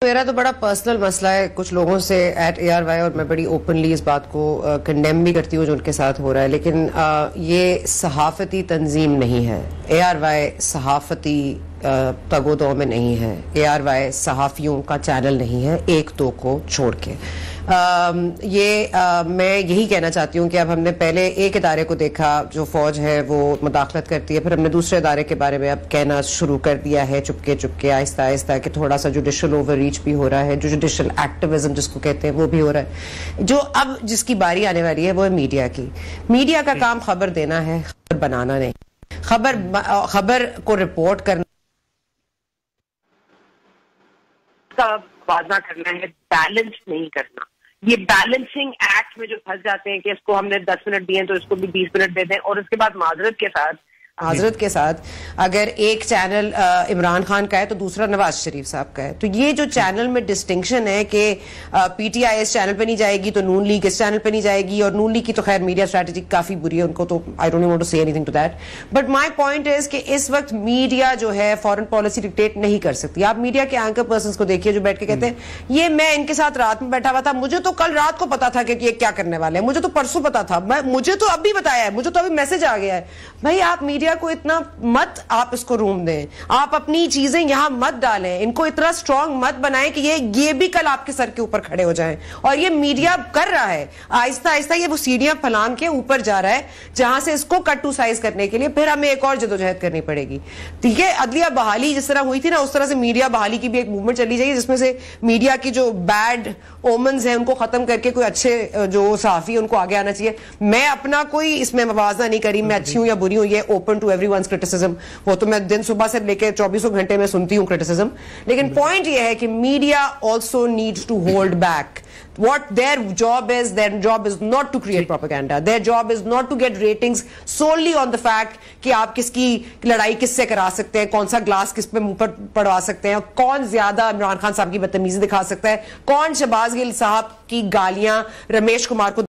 मेरा तो बड़ा पर्सनल मसला है कुछ लोगों से एट ARY, और मैं बड़ी ओपनली इस बात को कंडेम भी करती हूँ जो उनके साथ हो रहा है, लेकिन ये सहाफती तंजीम नहीं है। ARY सहाफती तगोदो में नहीं है। ARY सहाफियों का चैनल नहीं है, एक दो को छोड़ के। मैं यही कहना चाहती हूँ कि अब हमने पहले एक इदारे को देखा जो फौज है वो मुदाखलत करती है, फिर हमने दूसरे इदारे के बारे में अब कहना शुरू कर दिया है चुपके चुपके आहिस्ता आहिस्ता कि थोड़ा सा जुडिशल ओवर रीच भी हो रहा है, जो जुडिशल एक्टिविज्म जिसको कहते हैं वो भी हो रहा है। जो अब जिसकी बारी आने वाली है वो है मीडिया की। मीडिया का काम खबर देना है, खबर बनाना नहीं। खबर को रिपोर्ट करना का वादा करना है, बैलेंस नहीं करना। ये बैलेंसिंग एक्ट में जो फंस जाते हैं कि इसको हमने 10 मिनट दिए तो इसको भी 20 मिनट दे दें, और उसके बाद माजरत के साथ अगर एक चैनल इमरान खान का है तो दूसरा नवाज शरीफ साहब का है, तो ये जो चैनल में डिस्टिंक्शन है कि PTI इस चैनल पे नहीं जाएगी तो नून लीग इस चैनल पे नहीं जाएगी, और नून लीग की तो खैर मीडिया स्ट्रेटजी काफी बुरी है, उनको तो I don't want to say anything to that, but my point is कि इस वक्त मीडिया जो है फॉरेन पॉलिसी डिक्टेट नहीं कर सकती। आप मीडिया के एंकर पर्सन को देखिए जो बैठ के कहते हैं ये मैं इनके साथ रात में बैठा हुआ था, मुझे तो कल रात को पता था कि ये क्या करने वाले हैं, मुझे तो परसों पता था, मुझे तो अभी बताया है, मुझे तो अभी मैसेज आ गया है। भाई आप मीडिया को इतना मत, आप इसको रूम दें, आप अपनी चीजें यहां मत डालें, इनको इतना स्ट्रांग मत बनाएं कि ये भी कल आपके सर के ऊपर खड़े हो जाएं। और ये मीडिया कर रहा है आहिस्ता आहिस्ता, ये वो सीढ़ियां फलांग के ऊपर जा रहा है जहां से इसको कट टू साइज करने के लिए फिर हमें एक और जदोजहद करनी पड़ेगी। ठीक है, अदलिया बहाली जिस तरह हुई थी ना, उस तरह से मीडिया बहाली की भी एक मूवमेंट चली जाएगी जिसमें से मीडिया की जो बैड ओमन्स हैं उनको खत्म करके कोई अच्छे जो सहाफी है उनको आगे आना चाहिए। मैं अपना कोई इसमें मवाजना नहीं करी, मैं अच्छी हूं या बुरी हूं, ये ओपन टू एवरीवन्स क्रिटिसिज्म, वो तो मैं दिन सुबह से लेकर 24 घंटे में सुनती हूं क्रिटिसिज्म, लेकिन पॉइंट ये है कि media also needs to hold back. What their job is not to create propaganda. Their job is not to get ratings solely on the fact कि आप किसकी लड़ाई किससे करा सकते हैं, कौन सा ग्लास किस पे मुंह पर पड़वा सकते हैं, कौन ज्यादा इमरान खान साहब की बदतमीजी दिखा सकता है, कौन शहबाज गिल साहब की गालियां रमेश कुमार को